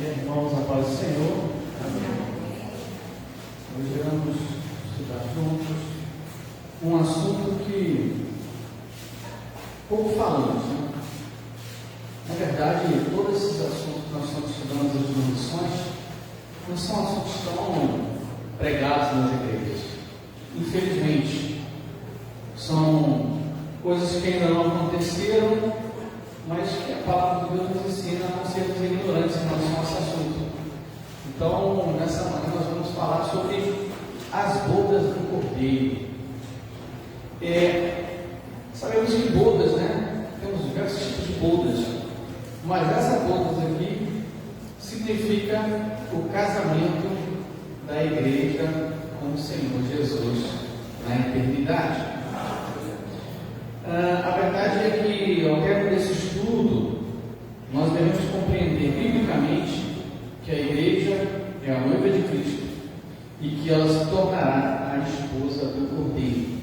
Irmãos, a paz do Senhor. Hoje vamos estudar juntos um assunto que pouco falamos, né? Na verdade, todos esses assuntos que nós estamos estudando nas últimas lições não são assuntos tão pregados nas igrejas. Infelizmente, são coisas que ainda não aconteceram, mas que a palavra de Deus nos ensina a não sermos ignorantes em relação a esse assunto. Então, nessa manhã nós vamos falar sobre as bodas do Cordeiro. Sabemos que bodas, né? Temos diversos tipos de bodas, mas essa bodas aqui significa o casamento da igreja com o Senhor Jesus na eternidade. A verdade é que, ao termo desse estudo, nós devemos compreender biblicamente que a igreja é a noiva de Cristo e que ela se tornará a esposa do Cordeiro.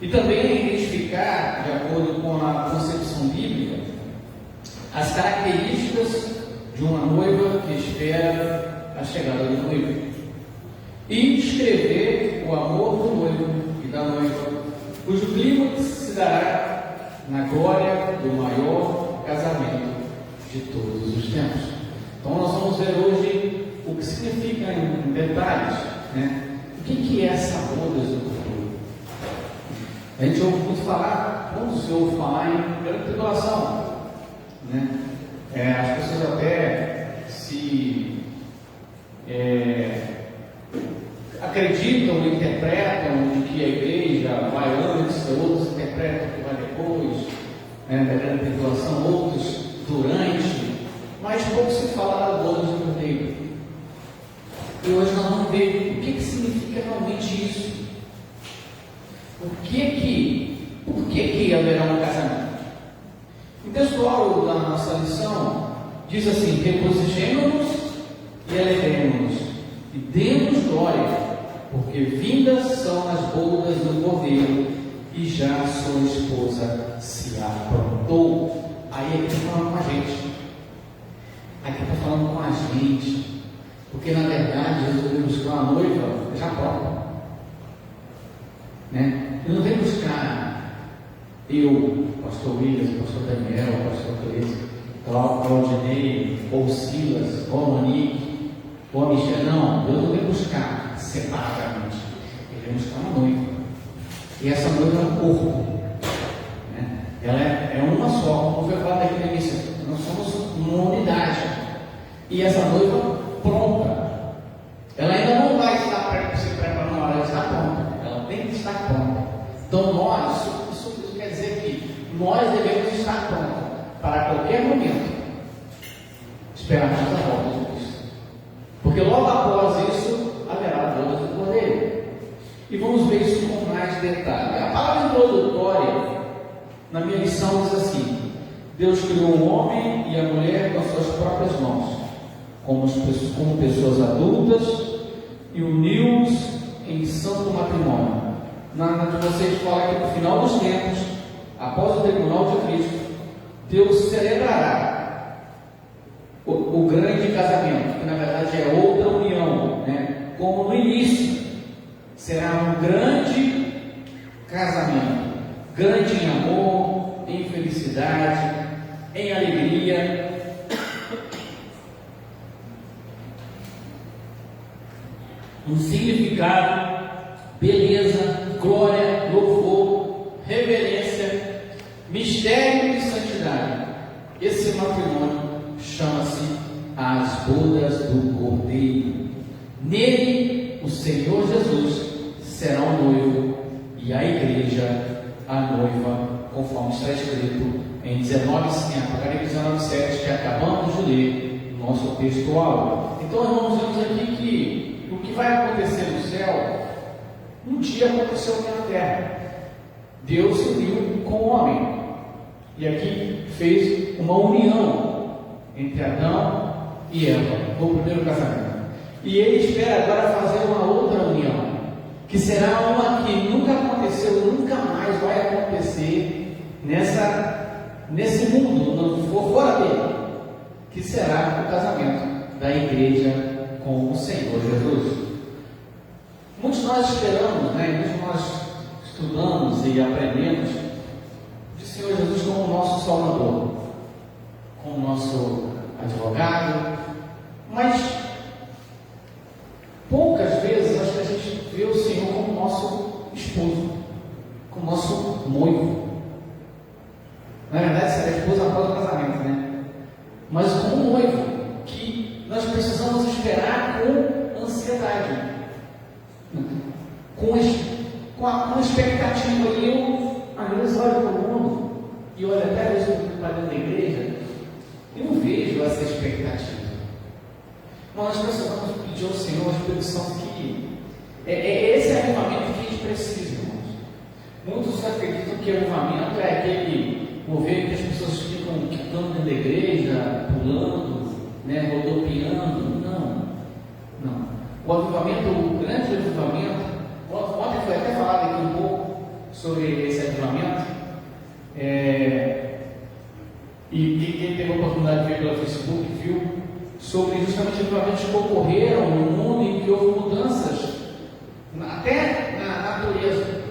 E também identificar, de acordo com a concepção bíblica, as características de uma noiva que espera a chegada do noivo. E descrever o amor do noivo e da noiva, cujo clímax se dará na glória do maior casamento de todos os tempos. Então nós vamos ver hoje o que significa em detalhes, né? O que é essa bodas do Cordeiro? A gente ouve muito falar, quando se ouve falar em grande tribulação, né? As pessoas até se acreditam e interpretam de que a igreja vai antes, outros interpretam que vai depois, né, da grande tribulação, outros durante, mas pouco se fala da boda do Cordeiro. E hoje nós vamos ver o que significa realmente isso. Por que haverá um casamento? O textual da nossa lição diz assim: regozijemo-nos e alegremos-nos e demos glória, porque vindas são as bodas do Cordeiro e já sua esposa se aprontou. Aí aqui está falando com a gente. Aqui está falando com a gente. Porque na verdade Jesus veio buscar uma noiva já pronta, né? Ele não veio buscar eu, pastor William, pastor Daniel, pastor Cleide, Claudinei, ou Silas, ou Monique, ou a Michelle. Não, Deus não veio buscar separadamente. Ele veio buscar uma noiva. E essa noiva é um corpo, né? Ela é uma só, como foi falado aqui no início. Nós somos uma unidade. E essa noiva pronta. Ela ainda não vai estar se preparando, ela está pronta. Ela tem que estar pronta. Então nós, isso quer dizer que nós devemos estar prontos para qualquer momento esperarmos a volta de Cristo. Porque logo após isso haverá a boda do Cordeiro. E vamos ver isso com mais detalhe. A palavra introdutória na minha lição diz assim: Deus criou o homem e a mulher com suas próprias mãos, como pessoas adultas, e uniu-os em santo matrimônio. Na que vocês falam que no final dos tempos, após o tribunal de Cristo, Deus celebrará o grande casamento, que na verdade é outra união, né? Como no início será um grande casamento, grande em amor, em felicidade, em alegria. Um significado, beleza, glória, louvor, reverência, mistério e santidade. Esse matrimônio chama-se as bodas do Cordeiro. Nele, o Senhor Jesus será o noivo e a igreja a noiva, conforme está escrito em Apocalipse 19:7, que acabamos de ler no nosso textual. Então, irmãos, vemos aqui que o que vai acontecer no céu, um dia aconteceu aqui na terra. Deus se uniu com o homem, e aqui fez uma união entre Adão e Eva, no primeiro casamento. E ele espera agora fazer uma outra união, que será uma que nunca aconteceu, nunca mais vai acontecer nesse mundo, não for fora dele. que será o casamento da igreja com o Senhor Jesus. Muitos de nós esperamos, muitos de nós estudamos e aprendemos de Senhor Jesus como o nosso Salvador, como o nosso advogado, mas poucas vezes acho que a gente vê o Senhor como nosso esposo, como nosso noivo. Na verdade, será esposa após o casamento, mas como noivo, que nós precisamos esperar com ansiedade, com expectativa. E eu, às vezes, olho para o mundo e olho até às vezes para dentro da igreja, eu não vejo essa expectativa. Mas nós precisamos pedir ao Senhor a Espírito Santo que esse avivamento que a gente precisa, irmãos. Muitos acreditam que avivamento é aquele mover que as pessoas ficam quicando dentro da igreja, pulando, rodopiando. Não. O avivamento, o grande avivamento, ontem foi até falado aqui um pouco sobre esse avivamento, e quem teve a oportunidade de ver pelo Facebook viu sobre justamente avivamentos que ocorreram no mundo em que houve mudanças até na natureza.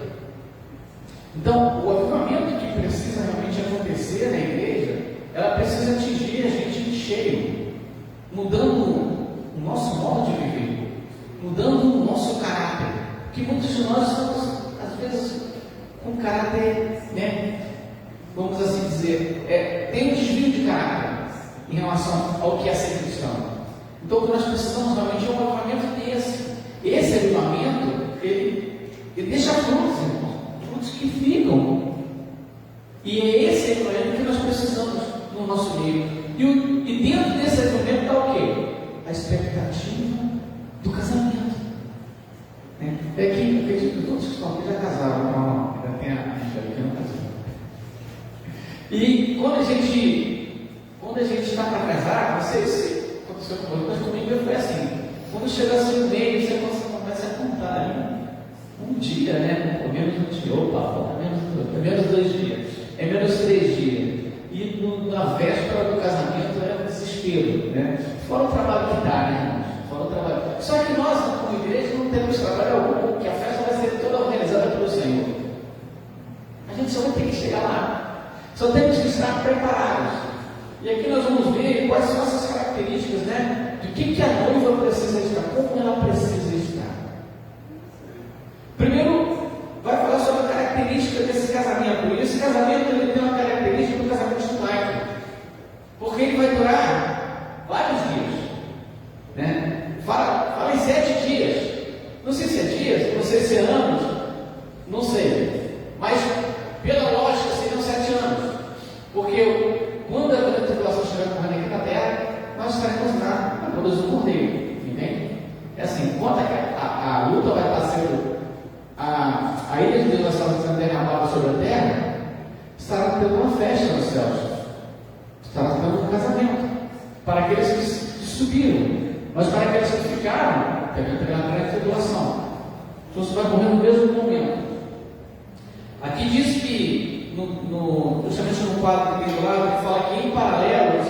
Então, o avivamento que precisa realmente acontecer na igreja, ela precisa atingir a gente em cheio, mudando o nosso modo de viver, mudando o nosso caráter, porque muitos de nós estamos, às vezes, com caráter, vamos assim dizer, tem um desvio de caráter em relação ao que é ser cristão. Então, o que nós precisamos realmente é um avivamento desse. Esse avivamento, ele deixa frutos, irmãos, frutos que ficam. E é esse avivamento que nós precisamos no nosso meio. E dentro desse avivamento está o quê? A expectativa do casamento. É que acredito que todos que estão aqui já casaram, não, ainda tem a Angélica que não casou. E quando a gente está para casar, não sei se aconteceu comigo, mas comigo foi assim. Quando chega assim no meio, você começa a contar um dia, é menos um dia, é menos 2 dias, é menos 3 dias. E na véspera do casamento é um desespero, Fora o trabalho que dá, irmãos? Fora o trabalho. Só que nós, como igreja, não temos trabalho algum, porque a festa vai ser toda organizada pelo Senhor. A gente só vai ter que chegar lá. Só temos que estar preparados. E aqui nós vamos ver quais são essas características, de que a noiva precisa estar, como ela precisa estar. Primeiro, vai falar sobre a característica desse casamento. E esse casamento ele tem uma característica do casamento judaico, porque ele vai durar vários dias, Fala em 7 dias. Não sei se é dias, não sei se é anos, não sei. Mas pela lógica seriam 7 anos, porque quando a tribulação estiver correndo aqui na terra, nós estaremos na cruz do Cordeiro, entende? É assim, enquanto a luta vai estar sendo, a ilha de Deus vai estar sendo derramada sobre a terra, estará tendo uma festa nos céus, estará tendo um casamento, para aqueles que subiram, mas para aqueles que ficaram, pela grande tribulação. Então você vai morrer no mesmo momento. Aqui diz que, justamente no quadro que tem lá, que fala que em paralelo,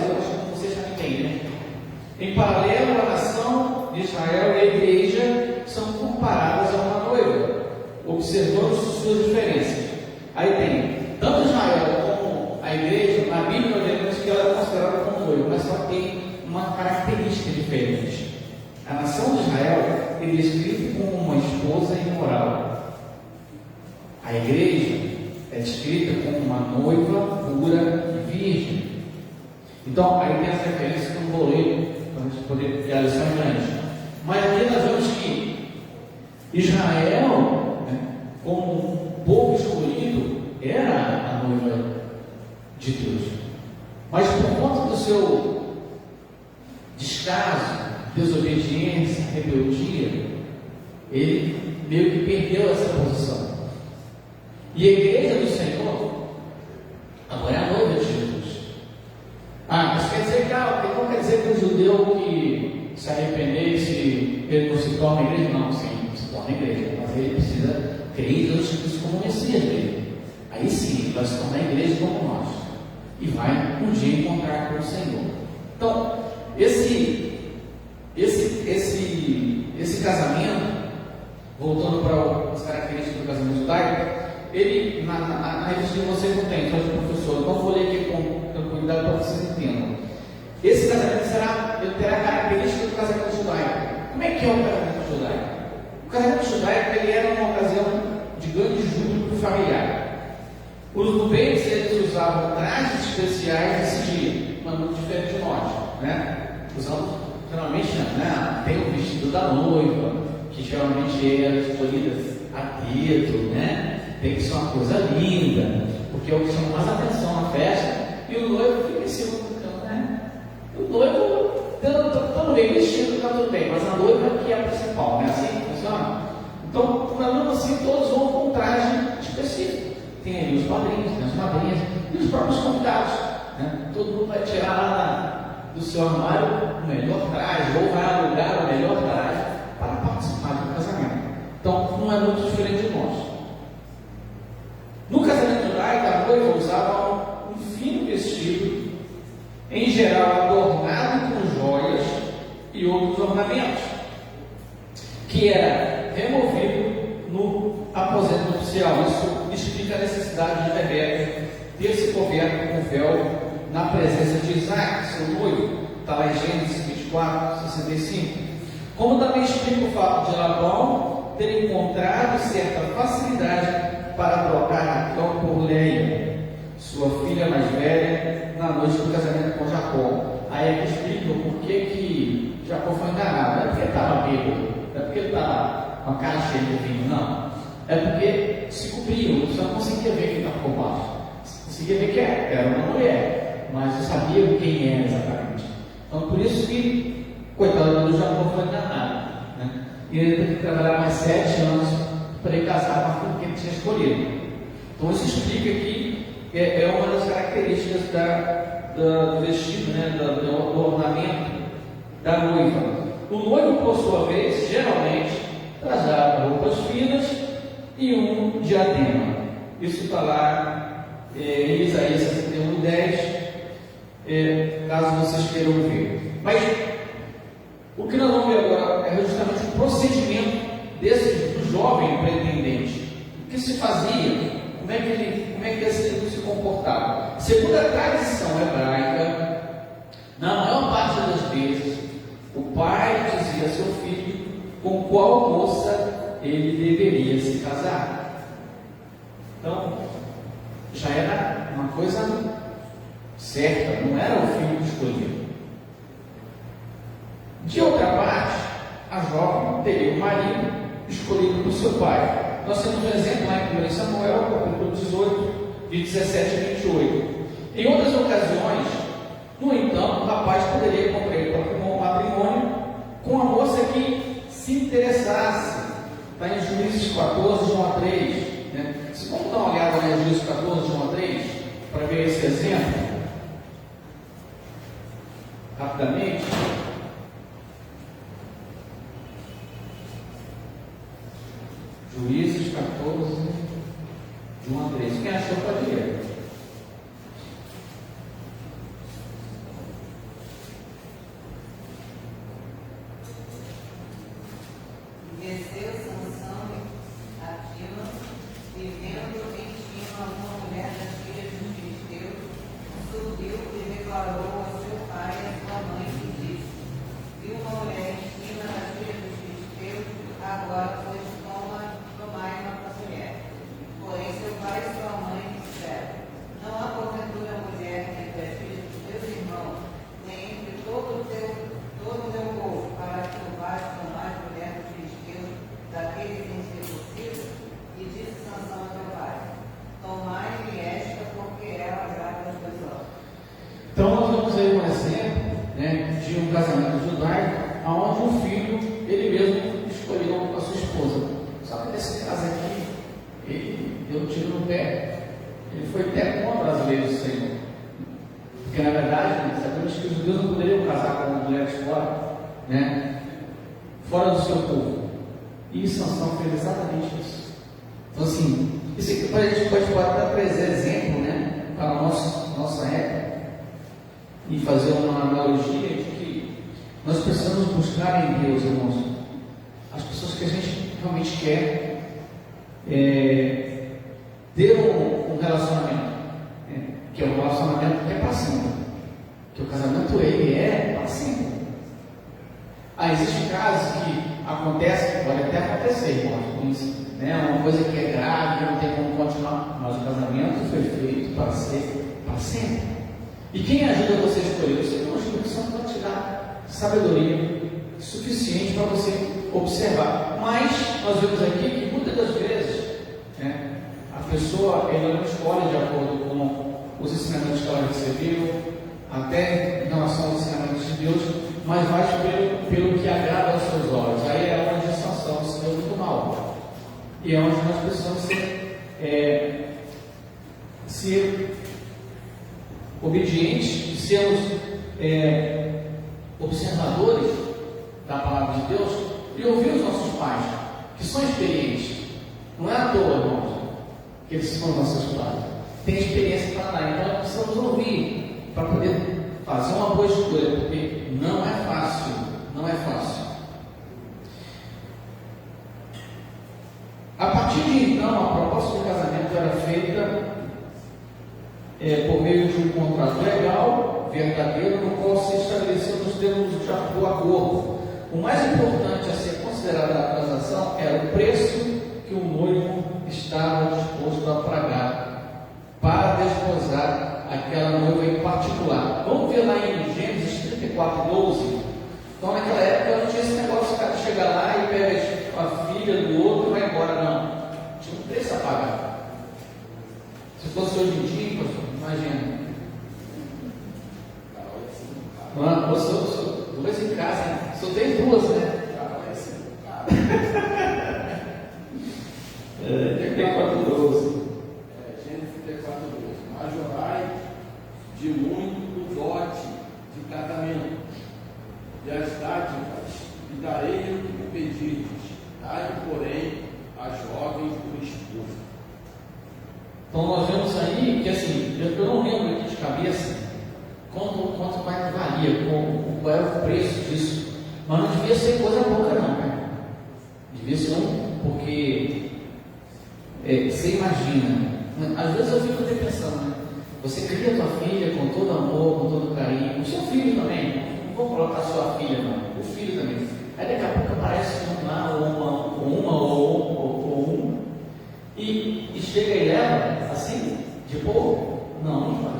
vocês já entendem, em paralelo, a nação de Israel e a igreja são comparadas a uma noiva, observando suas diferenças. Aí tem, tanto Israel como a igreja, na Bíblia nós vemos que ela é considerada como noiva, mas só tem uma característica diferente. A nação de Israel é descrita como uma esposa imoral. A igreja é descrita como uma noiva pura e virgem. Então, aí tem essa referência que eu não vou ler, para a gente poder ter a lição grande. Mas aqui nós vemos que Israel, como um povo escolhido, era a noiva de Deus. Mas por conta do seu descaso, desobediência, rebeldia, ele meio que perdeu essa posição. E a igreja do Senhor agora é a noiva de Jesus. Mas quer dizer que não quer dizer que o judeu que se arrependesse, ele não se torna igreja? Não, sim, se torna igreja, mas ele precisa crer em Jesus Cristo como Messias dele. Aí sim, ele vai se tornar igreja como nós e vai um dia encontrar com o Senhor. Então, esse casamento, voltando para as características do casamento judaico, ele, na revista de vocês não tem, então, professor, então vou ler aqui com tranquilidade para vocês entendam. Esse casamento ele terá características do casamento judaico. Como é que é o casamento judaico? O casamento judaico ele era uma ocasião de grande júbilo familiar. Os nubentes eles usavam trajes especiais nesse dia, mas muito diferente de nós, né? Usamos, geralmente, né? Tem o vestido da noiva, que geralmente era escolhida a dedo, né? Tem que ser uma coisa linda, porque é o que chama mais atenção na festa, e o noivo fica em cima do canto, né? O noivo, todo bem vestido, está tudo bem, mas a noiva que é a principal, né? Assim que funciona. Então, mesmo assim, todos vão com um traje específico. Tem ali os padrinhos, tem as madrinhas e os próprios convidados, né? Todo mundo vai tirar lá do seu armário o melhor traje, ou vai alugar o melhor traje para participar do casamento. Então, não é muito diferente de nós. No casamento judaico, a noiva usava um fino vestido, em geral adornado com joias e outros ornamentos, que era removido no aposento oficial. Isso explica a necessidade de Rebeca ter se coberto com o véu na presença de Isaac, seu noivo. Está lá em Gênesis 24, 65. Como também explica o fato de Labão ter encontrado certa facilidade para trocar Raquel por Leia, sua filha mais velha, na noite do casamento com Jacó. Aí é que explica o porquê que Jacó foi enganado. Não é porque ele estava bêbado, não é porque ele estava com a cara cheia de vinho, não. É porque se cobriam, você não conseguia ver quem estava por baixo. Você conseguia ver que era uma mulher, mas não sabia quem era exatamente. Então, por isso que, coitado do Jacó, foi enganado, né? E ele teve que trabalhar mais 7 anos para ele casar com aquilo que ele tinha escolhido. Então, isso explica que é uma das características do vestido, né? do ornamento da noiva. O noivo, por sua vez, geralmente trajava roupas finas e um diadema. Isso está lá em Isaías 61:10, caso vocês queiram ver. Mas o que nós vamos ver agora é justamente o procedimento do jovem pretendente. O que se fazia? Como é que esse se comportava? Segundo a tradição hebraica, na maior parte das vezes, o pai dizia a seu filho com qual moça ele deveria se casar. Então, já era uma coisa certa, não era o filho escolhido. De outra parte, a jovem teria o marido escolhido por seu pai. Nós temos um exemplo lá em 1 Samuel, capítulo 18, de 17 a 28. Em outras ocasiões, no entanto, o rapaz poderia contrair um matrimônio com a moça que se interessasse. Está em Juízes 14, de 1 a 3. Né? Vamos dar uma olhada em Juízes 14, de 1 a 3, para ver esse exemplo. Rapidamente. Juízes 14, de 1 a 3. Quem achou pode ler. Desceu Sansão a Tila, e vendo em Tila uma mulher das filhas dos filisteus, subiu e declarou a seu pai e a sua mãe e disse: viu uma mulher em Tila das filhas dos filisteus, agora pois tomai uma mulher. Porém seu pai e sua mãe disseram: não há porventura mulher entre as filhas dos teus irmãos, nem entre todo o teu povo, para que tu vás tomar mulher dos filisteus, daqueles incircuncisos? E disse Sansão a seu pai: tomai-lhe esta, porque ela agrada aos teus olhos. Então nós vamos ver um exemplo, né, de um casamento judaico, onde um filho, ele mesmo escolheu a sua esposa. Só que nesse caso aqui, ele deu um tiro no pé. Ele foi até contra as leis do Senhor. Porque na verdade, sabemos que os judeus não poderiam casar com mulheres fora, né, fora do seu povo. E Sansão fez exatamente isso. Então assim, isso aqui a gente pode até trazer exemplo, né, para a nossa época. e fazer uma analogia de que nós precisamos buscar em Deus, irmãos, as pessoas que a gente realmente quer ter um relacionamento, que é um relacionamento que é para sempre, que o casamento ele é para sempre. Existem casos que acontecem, pode até acontecer, irmãos, uma coisa que é grave, que não tem como continuar, mas o casamento foi feito para ser para sempre. E quem ajuda você a escolher? O Senhor, o Espírito Santo vai te dar sabedoria suficiente para você observar. Mas nós vemos aqui que muitas das vezes a pessoa ela não escolhe de acordo com os ensinamentos que ela recebeu, até em relação aos ensinamentos de Deus, mas vai pelo que agrada aos seus olhos. Aí é uma distorção, se deu muito mal. E é onde nós precisamos ser obedientes e sermos observadores da palavra de Deus e ouvir os nossos pais, que são experientes. Não é à toa, irmãos, que eles são nossos pais. Tem experiência para dar, então nós precisamos ouvir para poder fazer uma boa escolha, porque não é fácil, não é fácil. A partir de então, a proposta de casamento era feita por meio de um contrato legal, verdadeiro, no qual se estabeleceu nos termos do acordo. O mais importante a ser considerado na transação era o preço que o noivo estava disposto a pagar para desposar aquela noiva em particular. Vamos ver lá em Gênesis 34:12. Então, naquela época não tinha esse negócio de cara chegar lá e pega a filha do outro e vai embora, não. Tinha um preço a pagar. Se fosse hoje em dia, imagina. Mano, eu sou duas em casa, hein? Só tem duas, né? 34:12. Gênesis 34:12. Majorai de muito o dote de casamento, e as dádivas, e darei o que me pedires, dai, porém, a jovem por esposa. Então nós vemos aí que assim, eu não lembro aqui de cabeça quanto mais valia, qual era o preço disso, mas não devia ser coisa pouca não, né? Devia ser porque você imagina, às vezes eu fico até pensando, né? Você cria a tua filha com todo amor, com todo carinho, o seu filho também, não vou colocar sua filha não, o filho também, aí daqui a pouco aparece um lá, ou um, e chega e leva assim, de boa? Não pode.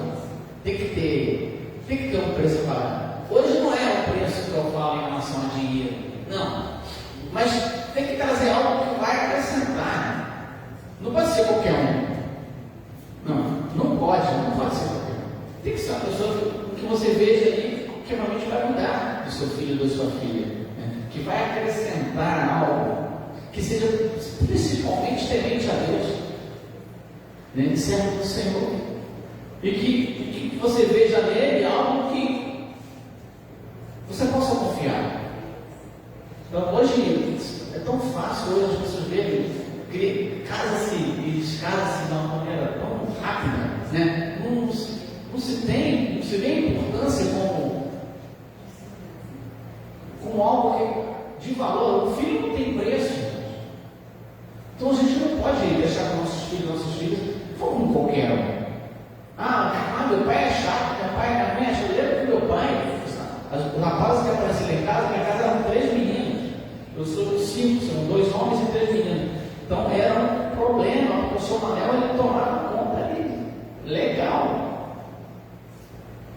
Tem que ter um preço a pagar. Hoje não é o preço que eu falo em relação a dinheiro, não, mas tem que trazer algo que vai acrescentar, não pode ser qualquer um, não pode ser qualquer um, tem que ser uma pessoa que você veja aí que realmente vai mudar do seu filho ou da sua filha, que vai acrescentar algo, que seja principalmente temente a Deus, servo do Senhor, e que você veja nele algo que você possa confiar. Então, hoje é tão fácil, hoje as pessoas verem que casa-se e descasa-se de uma maneira tão rápida, né? Não se vê a importância como algo de valor. O filho não tem preço. Então a gente não pode deixar com nossos filhos como qualquer um. Meu pai é chato, meu pai é minha mãe, eu lembro que meu pai, os rapazes que apareciam lá em casa, minha casa eram 3 meninos. Eu sou 5, são 2 homens e 3 meninos. Então era um problema, o professor Manel ele tomava conta ali, legal.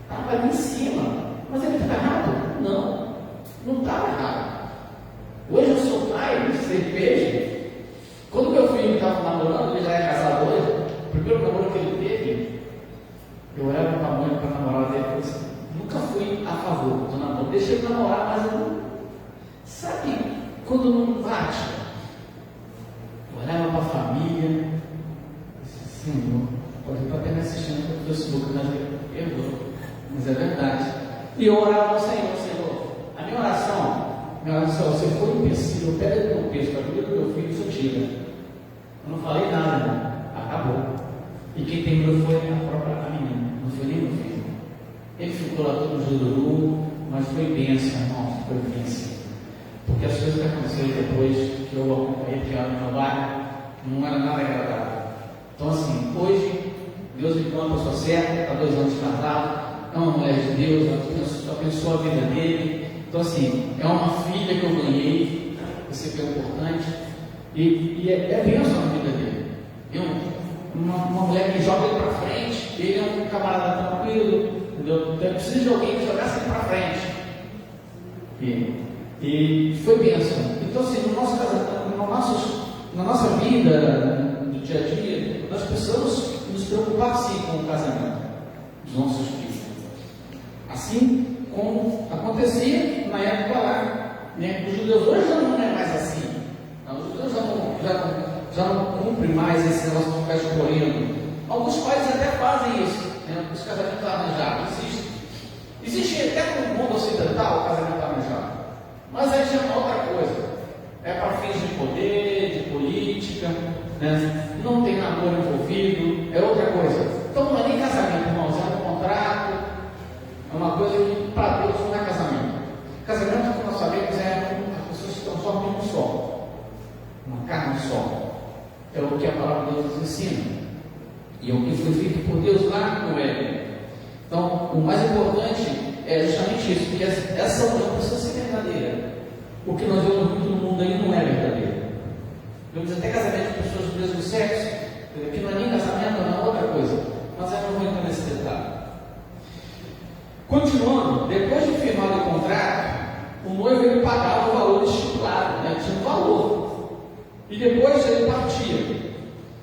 Estava ali em cima, mas ele estava errado? Não estava errado. Hoje eu sou pai, você veja, quando meu filho estava namorando, ele já é casado hoje, o primeiro namoro que ele teve, eu olhava para a mãe, para a namorada dele, e disse, nunca fui a favor do namoro, deixei ele namorar, mas eu não, sabe, quando não bate, eu olhava para a família, e disse, Senhor, pode estar até me assistindo no Facebook, mas eu perdoa, mas é verdade, e eu orava ao Senhor, a minha oração, se for empecilho, eu pego o texto, a vida do meu filho, isso tira. Eu não falei nada, não. Acabou. E quem terminou foi a própria menina, não foi nem meu filho. Ele ficou lá todo jururu, mas foi bênção, irmão, foi bênção. Porque as coisas que aconteceram depois que eu acompanhei, que era no meu bairro, não era nada agradável. Então, assim, hoje, Deus me deu uma pessoa certa, está 2 anos casado, é uma mulher de Deus, abençoa a vida dele. Então, assim, é uma filha que eu ganhei, isso foi importante, e é bênção na vida dele. Uma mulher que joga ele para frente, ele é um camarada tranquilo, entendeu? Então, eu preciso de alguém que jogasse ele para frente. E foi bênção. Então, assim, na nossa vida, no dia a dia, nós precisamos nos preocupar sim com o casamento dos nossos filhos. Assim como acontecia na época lá, né? Os judeus hoje já não é mais assim. Os judeus já não cumprem mais esse negócio de ficar escolhendo. Alguns países até fazem isso, né? Os casamentos arranjados existe até no mundo ocidental o casamento arranjado, mas aí já é uma outra coisa, é para fins de poder, de política, né? Não tem namoro envolvido, é outra coisa. Então não é nem casamento, irmãos, é um contrato, é uma coisa que para Deus não é casamento. Casamento, como nós sabemos, é as pessoas se transformam em um só, uma carne só. É o que a palavra de Deus nos ensina, e é o que foi feito por Deus lá no Éden. Então, o mais importante é justamente isso, porque essa união precisa ser verdadeira. O que nós vemos muito no mundo aí não é verdadeiro. Vemos até casamento de pessoas do mesmo sexo, que não é nem casamento, não é outra coisa. Mas eu não vou entrar nesse detalhe. Continuando, depois de firmar o contrato, o noivo ele pagava o valor estipulado, né? Tinha um valor. E depois ele partia.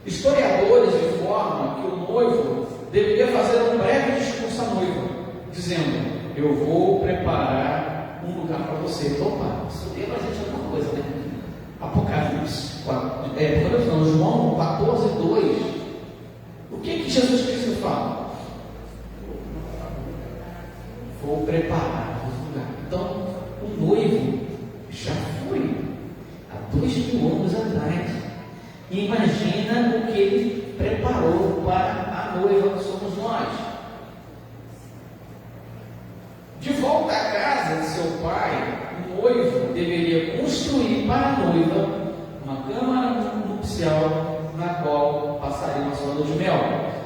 Historiadores informam que o noivo deveria fazer um breve discurso à noiva, dizendo: eu vou preparar um lugar para você. Opa, isso deu a gente alguma coisa, né? Apocalipse, João 14:2. O que Jesus Cristo fala? Vou preparar um lugar. Então, o noivo já foi há 2000 anos atrás. Imagina o que ele preparou para a noiva que somos nós. De volta à casa de seu pai, o noivo deveria construir para a noiva uma câmara nupcial na qual passaria uma lua de mel.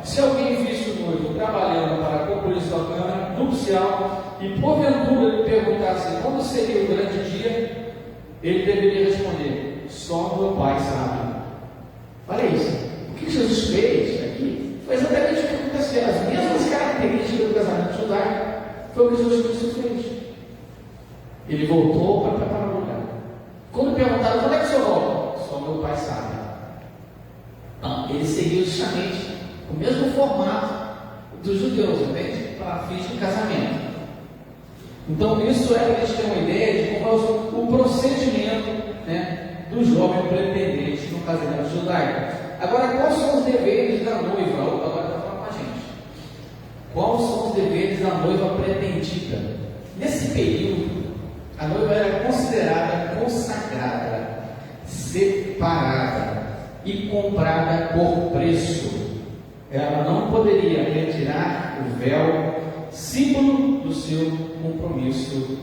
Se alguém visse o noivo trabalhando para concluir sua câmara nupcial e porventura lhe perguntasse quando seria o grande dia, ele deveria responder: só meu pai sabe. Olha isso. O que Jesus fez aqui foi exatamente o que aconteceu. As mesmas características do casamento judaico foi o que Jesus Cristo fez. Ele voltou para preparar o lugar. Quando perguntaram: quando é que o senhor volta? Só meu pai sabe. Não, ele seguiu justamente o mesmo formato dos judeus, entende? Para fins de casamento. Então, isso é para a gente ter uma ideia de como é o procedimento, né, do jovem pretendente no casamento judaico. Agora, quais são os deveres da noiva? Agora está falando com a gente. Quais são os deveres da noiva pretendida? Nesse período, a noiva era considerada consagrada, separada e comprada por preço. Ela não poderia retirar o véu, símbolo do seu compromisso.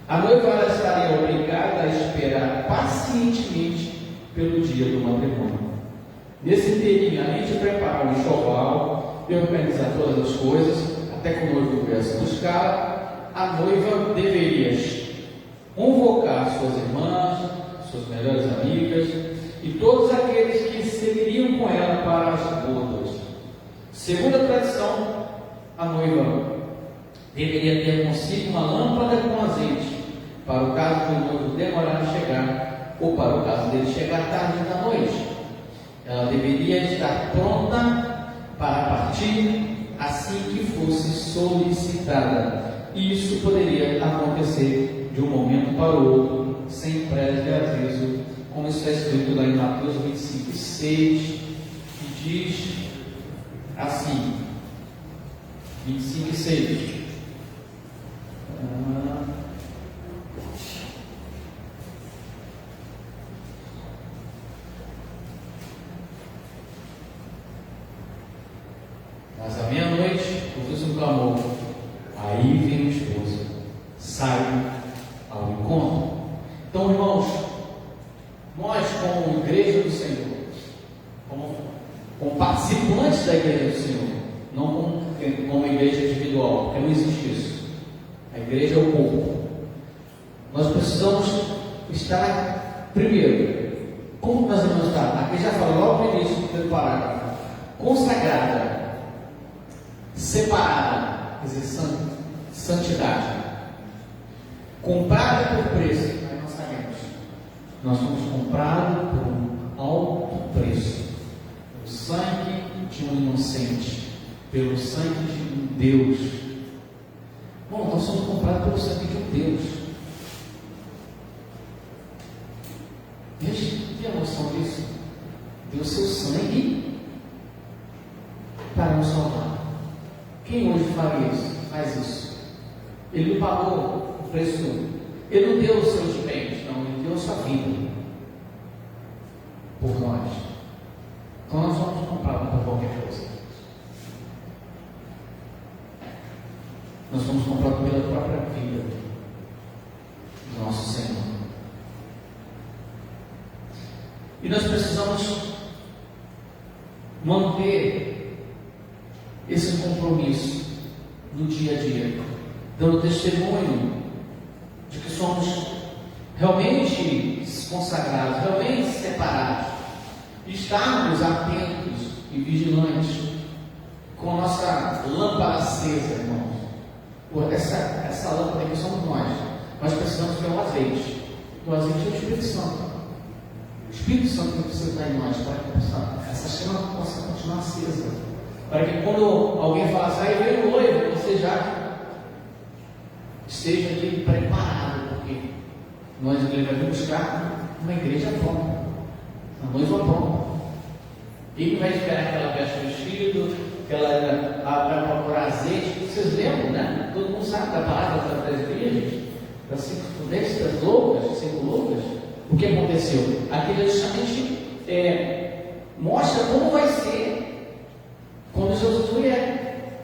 A noiva ela estaria obrigada a esperar pacientemente pelo dia do matrimônio. Nesse inteirinho, além de preparar o enxoval e organizar todas as coisas, até que o noivo viesse buscar, a noiva deveria convocar suas irmãs, suas melhores amigas e todos aqueles que seguiriam com ela para as bodas. Segundo a tradição, a noiva deveria ter consigo uma lâmpada com azeite, para o caso do noivo demorar a chegar, ou para o caso dele chegar tarde da noite. Ela deveria estar pronta para partir assim que fosse solicitada. E isso poderia acontecer de um momento para o outro, sem prévio aviso, como está escrito lá em Mateus 25:6, que diz assim, 25:6. Mas à meia-noite ouviu-se um clamor: ao encontro. Então, irmãos, nós, como igreja do Senhor, como participantes da igreja do Senhor, não como igreja individual, porque não existe isso. A igreja é o corpo. Nós precisamos estar, primeiro, como nós vamos estar? Aqui já fala logo no início do primeiro parágrafo: consagrada, separada, quer dizer, santidade, comprada por preço. Aí nós sabemos, nós somos comprados por um alto preço, o sangue de um inocente, pelo sangue de um Deus. Bom, nós somos comprados pelo sangue de um Deus. Gente, tem a noção disso? Deu seu sangue para nos salvar. Quem hoje faz isso? Ele não pagou o preço, ele não deu os seus bens, não, ele deu a sua vida por nós. Então nós somos comprados por qualquer coisa. Nós somos comprados pela própria vida do nosso Senhor. E nós precisamos manter esse compromisso no dia a dia, dando testemunho de que somos realmente consagrados, realmente separados, e estarmos atentos e vigilantes com a nossa lâmpada acesa, irmãos. Essa lâmpada aqui somos nós precisamos ter um azeite. O azeite é o Espírito Santo. O Espírito Santo que precisa estar em nós para que essa chama possa continuar acesa, para que quando alguém fala assim, aí veio o noivo, você já esteja aqui preparado, porque nós devemos buscar uma igreja pronta, uma noiva pronta. Ele vai esperar que ela veste o vestido, que ela vai procurar azeite. Vocês lembram, né? Todo mundo sabe da palavra das 10 virgens, das 5 destas loucas, 5 loucas. O que aconteceu? Aquilo justamente mostra como vai ser quando Jesus vier.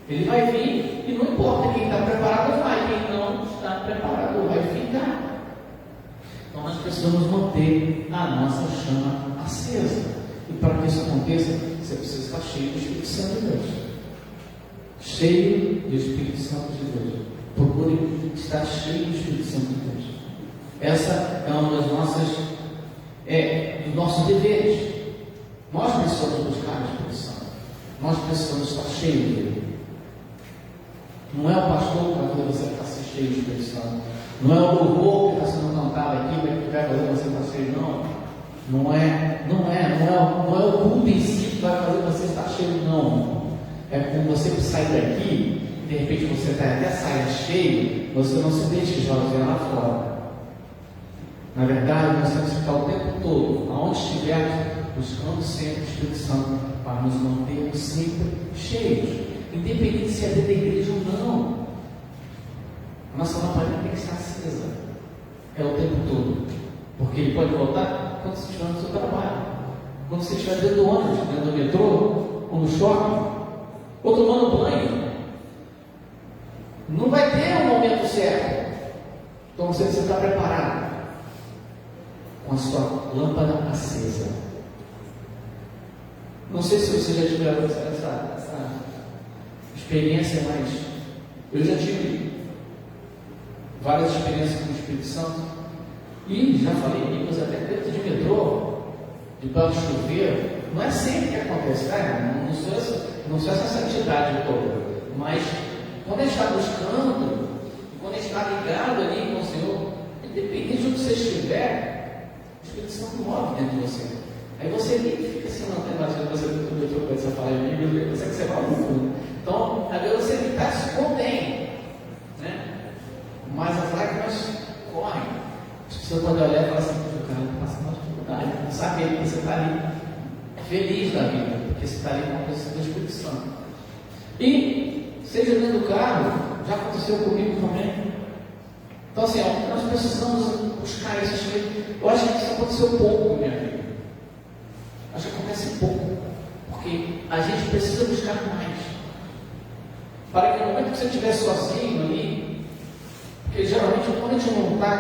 Ele vai vir e não importa quem está preparado vai, quem não está preparado vai ficar. Então nós precisamos manter a nossa chama acesa. E para que isso aconteça, você precisa estar cheio do Espírito Santo de Deus. Cheio do Espírito Santo de Deus. Procure estar cheio do Espírito Santo de Deus. Essa é uma das dos nossos deveres. Nós precisamos buscar o Espírito Santo. Nós precisamos estar cheios dele. Não é o pastor que vai fazer você estar cheio do Espírito Santo. Não é o louvor que está sendo cantado aqui que vai fazer você estar cheio, não. Não é o culto em si que vai fazer você estar cheio, não. É quando você sair daqui, de repente você está até sair cheio, você não se deixa esvaziar lá fora. Na verdade, nós temos que ficar o tempo todo, aonde estivermos, buscando sempre o Espírito Santo, para nos mantermos sempre cheios, independente se é dentro da igreja ou não. A nossa lamparina tem que estar acesa, é o tempo todo, porque ele pode voltar quando você estiver no seu trabalho, quando você estiver dentro do ônibus, dentro do metrô, ou no shopping, ou tomando banho. Não vai ter um momento certo. Então você precisa estar preparado com a sua lâmpada acesa. Não sei se você já tiveram essa experiência, mas eu já tive várias experiências com o Espírito Santo e já falei línguas até dentro de metrô, de banho de chuveiro. Não é sempre que acontece, né? Não sou essa santidade toda, mas quando a gente está buscando, quando a gente está ligado ali com o Senhor, independente de onde você estiver, o Espírito Santo move dentro de você. Aí você fica assim, não tem mais você começa a falar em Bíblia, você que você vai muito. Então, às vezes você está se contém, né? Mas as lágrimas correm. As pessoas quando olham e falam assim, o cara está passando uma dificuldade, não sabe que você está ali feliz da vida, porque você está ali com a presença do Espírito Santo. E seja dentro do carro, já aconteceu comigo também. Então assim, nós precisamos buscar isso. Eu acho que isso aconteceu pouco na minha vida. Acho que acontece pouco, porque a gente precisa buscar mais, para que no momento que você estiver sozinho ali, porque geralmente quando a gente não está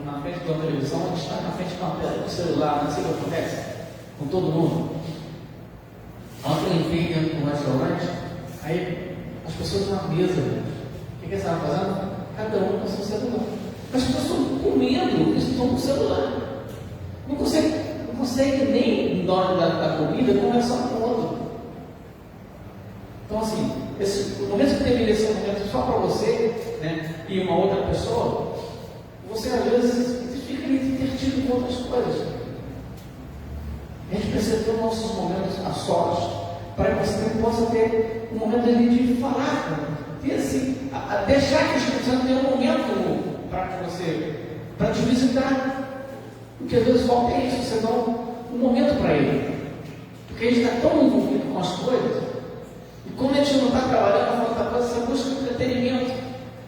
na frente de uma televisão, a gente está na frente de uma tela do celular, não sei o que acontece com todo mundo. Ontem eu entrei dentro de um restaurante, aí as pessoas na mesa, o que eles estavam fazendo? Cada um com o seu celular. As pessoas estão comendo, eles estão com o celular. Não consegue nem na hora da comida conversar um com o outro. Então, assim, o momento que deveria ser um momento só para você, né, e uma outra pessoa, você às vezes fica entretido com outras coisas. A gente precisa ter os nossos momentos a sós, para que você possa ter um momento ali de falar, ter assim, deixar que o Espírito Santo tenha um momento para te visitar. Porque às vezes falta isso, você dá um momento para ele. Porque a gente está tão envolvido com as coisas, e como a gente não está trabalhando com outra coisa, você busca entretenimento.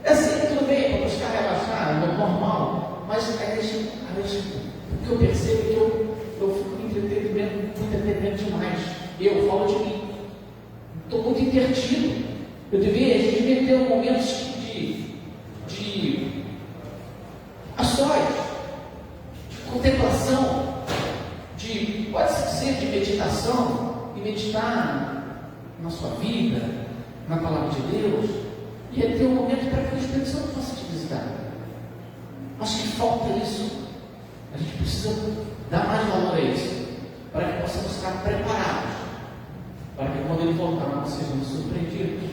É assim, tudo bem, para buscar relaxar, é normal, mas a gente, o que eu percebo é que eu fico com entretenimento demais. Eu falo de mim. Estou muito intertido. A gente devia ter momentos de a sós, de contemplação, pode-se dizer, de meditação, e meditar na sua vida, na palavra de Deus, e ter um momento para que o Espírito Santo possa te visitar. Acho que falta isso. A gente precisa dar mais valor a isso, para que possamos estar preparados, para que quando ele voltar nós sejamos surpreendidos.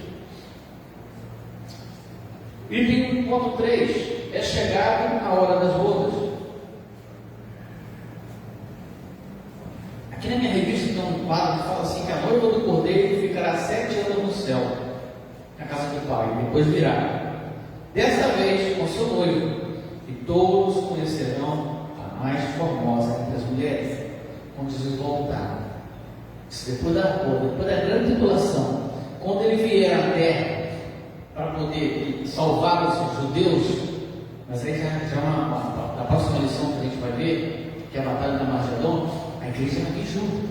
Item ponto 3, é chegada a hora das bodas. Aqui na minha revista tem um quadro que fala assim, que a noiva do Cordeiro ficará 7 anos no céu, na casa do Pai, e depois virá. Desta vez com seu noivo, e todos conhecerão a mais formosa entre as mulheres, quando Jesus voltar. Depois da grande tribulação, quando ele vier à terra para poder salvar os judeus, mas aí já na próxima lição que a gente vai ver, que é a Batalha da Magedon, a igreja vai vir junto.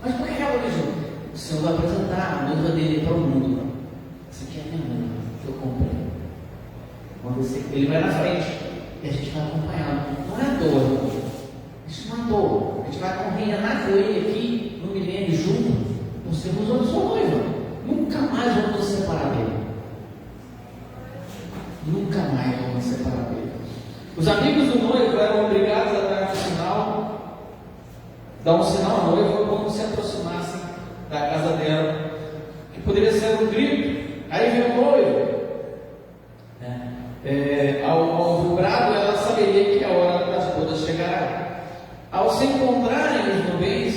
Mas por que ela vai junto? O Senhor vai apresentar a noiva dele para o mundo. Essa aqui é a minha noiva que eu comprei. Ele vai na frente e a gente vai acompanhando. Não é à toa. Isso não é à toa. A gente vai acompanhar com ele aqui no milênio junto. Nós sermos a sua noiva. Nunca mais vamos nos separar dele. Nunca mais vamos nos separar dele. Os amigos do noivo eram obrigados a dar um sinal à noiva quando se aproximassem da casa dela, que poderia ser um grito. Aí vem o noivo. Ao vibrado, ela saberia que a hora das bodas chegará. Ao se encontrarem os nubens,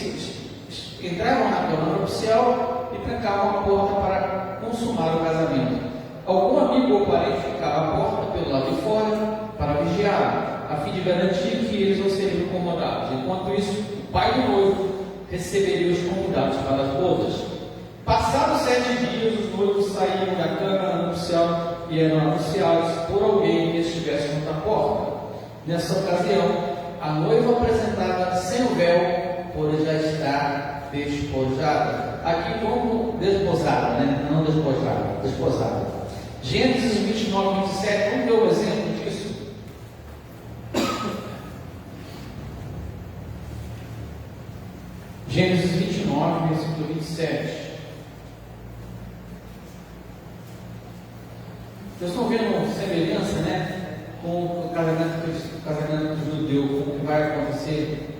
entravam na câmara nupcial e trancavam a porta para consumar o casamento. Algum amigo ou parente ficava à porta pelo lado de fora para vigiar, a fim de garantir que eles não seriam incomodados. Enquanto isso, o pai do noivo receberia os convidados para as bodas. Passados 7 dias, os noivos saíam da câmara nupcial e eram anunciados por alguém que estivesse junto à porta. Nessa ocasião, a noiva apresentada sem o véu, por já estar despojada. Aqui como desposada, né? Não despojada, desposada. Gênesis 29, 27, vamos ver o exemplo disso. Gênesis 29, versículo 27. Vocês estão vendo semelhança, né? Com o casamento judeu, com o que vai acontecer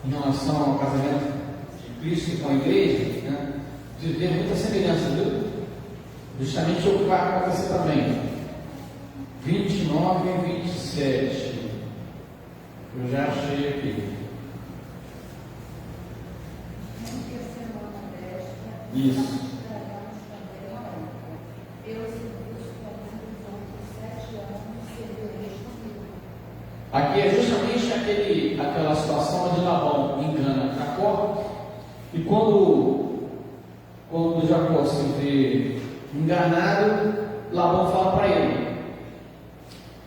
em relação ao casamento de Cristo com a igreja, né? Tem muita semelhança, viu? Justamente o que vai acontecer também. 29 e 27. Eu já achei aqui. Isso. Aqui é justamente aquela situação onde Labão engana Jacó, e quando Jacó se vê enganado, Labão fala para ele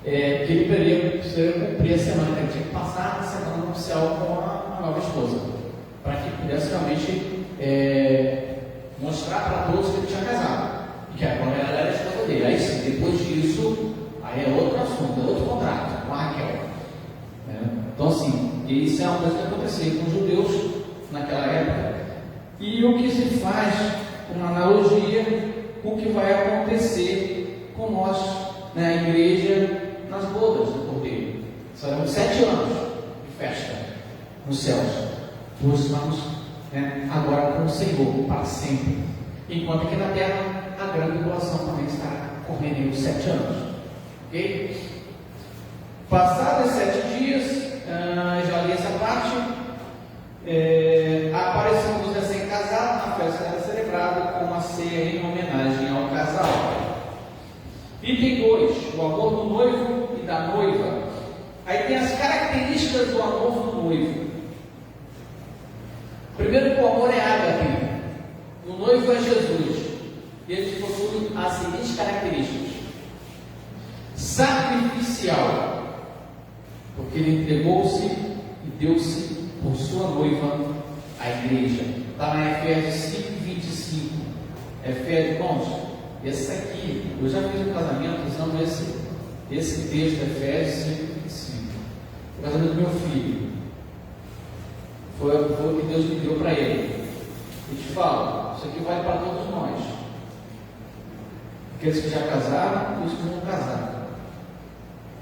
que ele precisaria cumprir a semana, ele tinha que passar a semana nupcial com a nova esposa, para que pudesse realmente mostrar para todos que ele tinha casado, e que agora ela era a esposa dele. Aí sim, depois disso, aí Aí é outro assunto, é outro contrato com a Raquel. Então, assim, isso é uma coisa que acontecia com os judeus naquela época. E o que se faz, uma analogia, com o que vai acontecer com nós, na igreja, nas bodas do Cordeiro. Serão 7 anos de festa nos céus. Nós estamos agora com o Senhor para sempre. Enquanto que na terra a grande tribulação também está correndo os 7 anos. Ok? Passados 7 dias, já li essa parte, apareceu um recém-casados na festa era celebrada com uma ceia em homenagem ao casal. Item 2, o amor do noivo e da noiva. Aí tem as características do amor do noivo. Primeiro, que o amor é ágape. O noivo é Jesus. E ele possui as seguintes características: sacrificial, porque ele entregou-se e deu-se por sua noiva, a igreja. Está na Efésios 5:25. Efésios, irmãos, esse aqui, eu já fiz um casamento usando esse texto, Efésios 5:25. O casamento do meu filho. Foi o que Deus me deu para ele. E te falo, isso aqui vale para todos nós. Aqueles que já casaram e os que não casaram.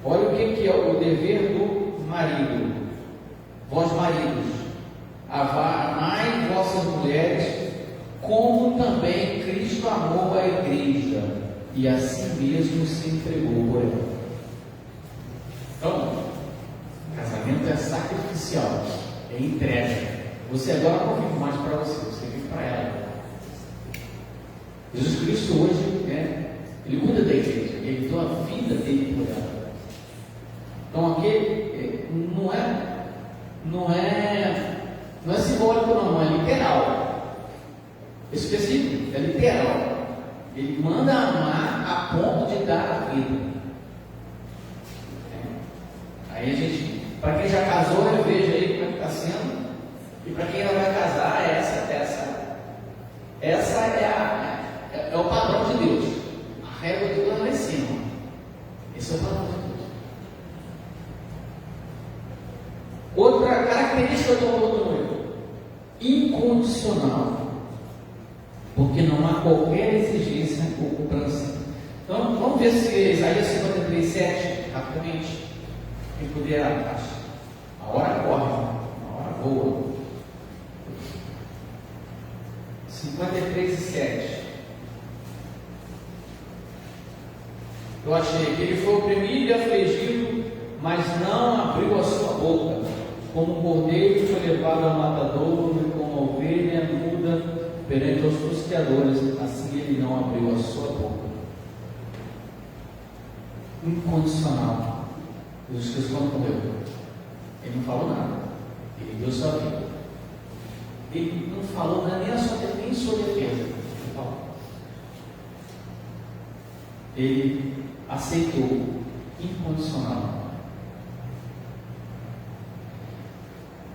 Olha o que é o dever do marido. Vós maridos, amai vossas mulheres, como também Cristo amou a igreja, e a si mesmo se entregou por ela. Então, casamento é sacrificial, é entrega. Você agora não vive mais para você vive para ela. Jesus Cristo hoje, Ele cuida da igreja, Ele deu a vida dele por ela. Então aqui não é simbólico, não é literal. Esse versículo é literal. Ele manda amar a ponto de dar a vida. Aí a gente, para quem já casou, veja aí como é que está sendo. E para quem ainda vai casar, essa é o padrão de Deus. A régua de Deus lá em cima. Esse é o padrão de Deus. Outra característica do amor do noivo: incondicional, porque não há qualquer exigência ou cobrança. Então, vamos ver se Isaías 53:7, rapidamente. Quem puder, a hora corre, a hora voa. 53:7. Eu achei que ele foi oprimido e afligido, mas não abriu a sua boca. Como um cordeiro foi levado ao matadouro, e como a ovelha muda perante os tosqueadores, assim ele não abriu a sua boca. Incondicional. Jesus Cristo quando morreu, ele não falou nada, ele deu sua vida. Ele não falou nem em sua defesa. Ele falou. Ele aceitou, incondicional.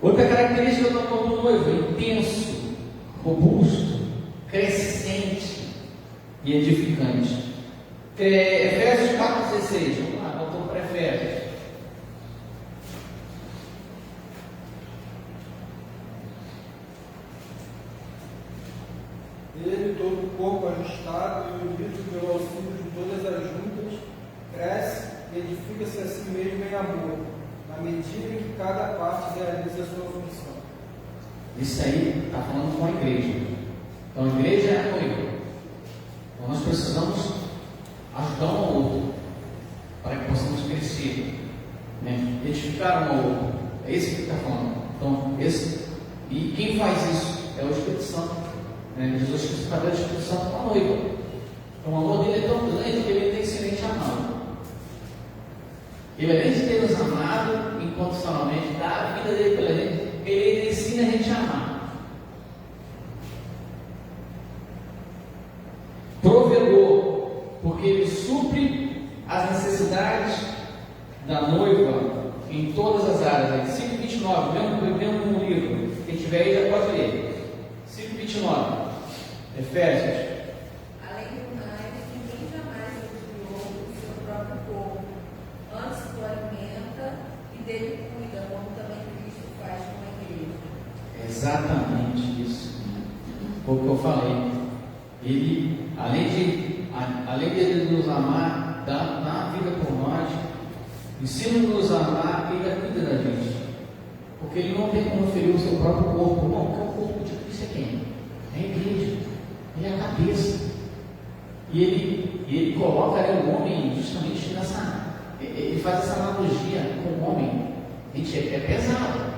Outra característica do amor do noivo: intenso, robusto, crescente e edificante. Efésios 4:16. Vamos lá, voltamos para Efésios. Ele, todo o corpo ajustado e unido pelo auxílio de todas as juntas, cresce e edifica-se a si mesmo em amor, na medida em que cada parte realiza a sua função. Isso aí está falando com a igreja. Então a igreja é a noiva. Então nós precisamos ajudar um ao outro, para que possamos crescer, edificar um ao outro. É isso que ele está falando. Então, e quem faz isso é o Espírito Santo. Jesus Cristo está dando o Espírito Santo para a noiva. Então o amor dele é tão grande que ele tem excelente amado. Ele, além de ter nos amado incondicionalmente, dá a vida dele pela gente, ele ensina a gente a amar. Provedor, porque ele supre as necessidades da noiva em todas as áreas. 5:29, mesmo livro, quem tiver aí já pode ler. 5:29, Efésios. Além do mais, ninguém jamais odiou o seu próprio corpo, dele cuida, como também Cristo faz com a igreja. É exatamente isso. Foi o que eu falei. Ele, além de ele nos amar, dá a vida por nós, ensina-nos a amar, ele cuida da gente. Porque ele não tem como ferir o seu próprio corpo. Não, porque o corpo de Cristo é quem? É a igreja. Ele é a cabeça. E ele coloca o homem justamente nessa. Ele faz essa analogia com o homem. Gente, é pesado.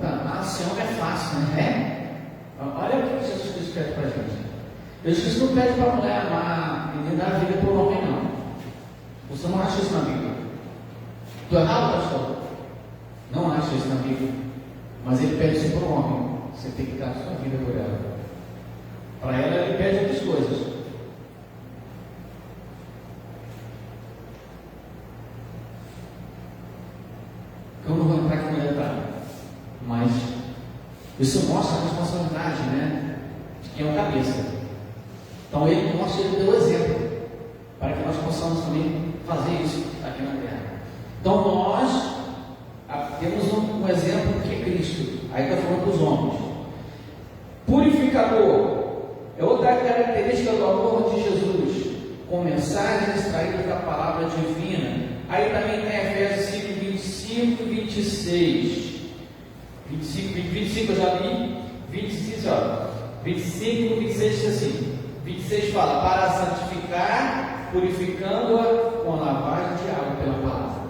A ação é fácil, né? Olha o que Jesus Cristo pede para a gente. Jesus Cristo não pede para a mulher amar e nem dar a vida para o homem, não. Você não acha isso na Bíblia? Estou errado, pastor? Não acha isso na Bíblia. Mas ele pede isso para o homem. Você tem que dar a sua vida por ela. Para ela, ele pede outras coisas. Eu não vou entrar aqui no detalhe, mas isso mostra a responsabilidade, né, de quem é o cabeça. Então ele mostra, ele deu exemplo para que nós possamos também fazer isso aqui na terra. Então nós temos um exemplo que é Cristo. Aí está falando para os homens. Purificador é outra característica do amor de Jesus, com mensagens extraídas da palavra divina. Aí também tem Efésios 5, 25 e 26. 25 eu já li. 26, ó. 25 e 26 diz assim. 26 fala, para santificar, purificando-a com a lavagem de água pela palavra.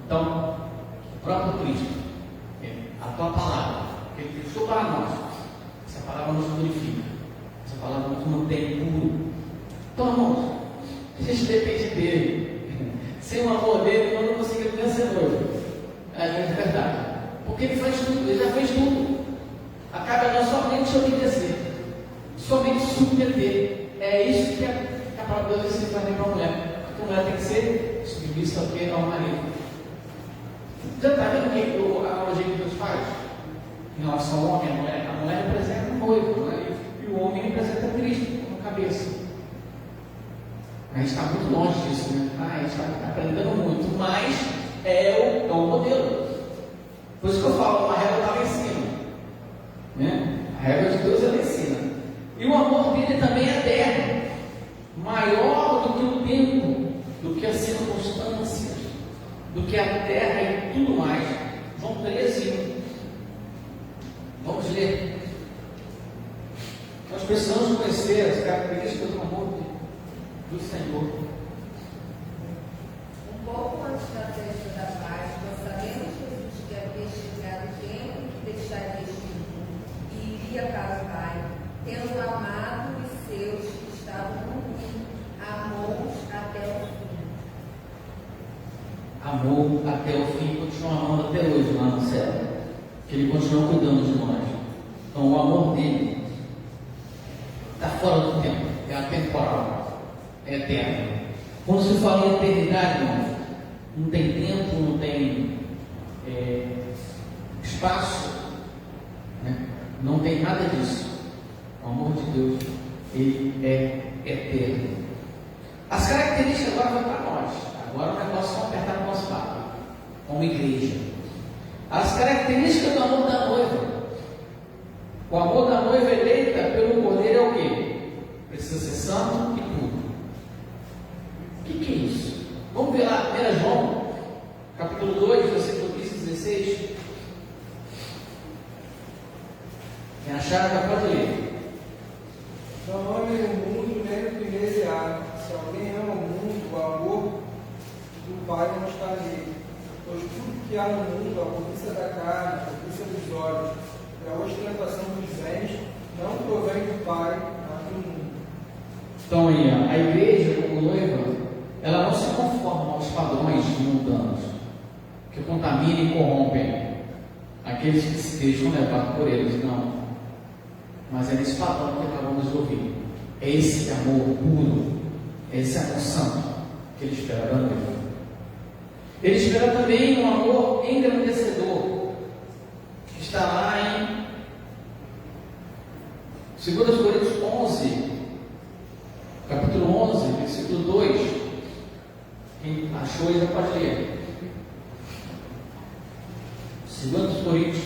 Então, o próprio Cristo, a tua palavra, que ele deixou para nós, essa palavra nos purifica, essa palavra nos mantém puro. Então, irmãos, a gente depende dele. Sem o amor dele, nós não conseguimos nem ser noivo. É verdade. Porque ele faz tudo, ele já fez tudo. Acaba nós somente obedecer, somente submeter. É isso que a palavra de Deus se faz para a mulher. A mulher tem que ser submissa ao marido. Já está vendo a analogia que Deus faz? Em relação ao homem e à mulher? A mulher representa o noivo, né? E o homem representa Cristo como cabeça. A gente está muito longe disso, né? A gente está aprendendo muito, mas é o modelo. Por isso que eu falo, a regra está lá em cima, né? A regra de Deus é lá em cima. E o amor dele também é eterno, maior do que o tempo, do que as circunstâncias, do que a terra e tudo mais. João 13. Vamos ler. Nós precisamos conhecer as características do amor do Senhor. Um pouco antes da festa da Páscoa, sabendo Jesus que havia chegado o tempo que deixaria este mundo e iria para o Pai, tendo amado os seus que estavam no mundo, amou-os até o fim. Amou até o fim, continua amando até hoje lá no céu, que ele continua cuidando de nós. Então o amor dele está fora do tempo, é atemporal, é eterno. Quando se fala em eternidade, não tem tempo, não tem espaço, né? Não tem nada disso. O amor de Deus, ele é eterno. As características agora vão para nós. Agora o negócio vai apertar no nosso papo, como igreja. As características do amor da noiva. O amor da noiva eleita pelo Cordeiro é o quê? Precisa ser santo e puro. O que é isso? Vamos ver lá, 1 João, capítulo 2, versículo 15 e 16. Quem achar já pode ler. Não amem o mundo nem o que nele há. Se alguém ama o mundo, o amor do Pai não está nele. Pois tudo que há no mundo, a cobiça da carne, a cobiça dos olhos, e a ostentação dos bens, não provém do Pai, mas do mundo. Então aí, a igreja como noiva, ela não se conforma aos padrões mundanos, que contaminam e corrompem aqueles que se deixam levar por eles, não. Mas é nesse padrão que acabamos de ouvir. É esse amor puro, é esse amor santo que ele espera da noiva. Ele espera também um amor engrandecedor, que está lá em 2 Coríntios 11, capítulo 11, versículo 2. Quem achou, já pode ler. 2 Coríntios.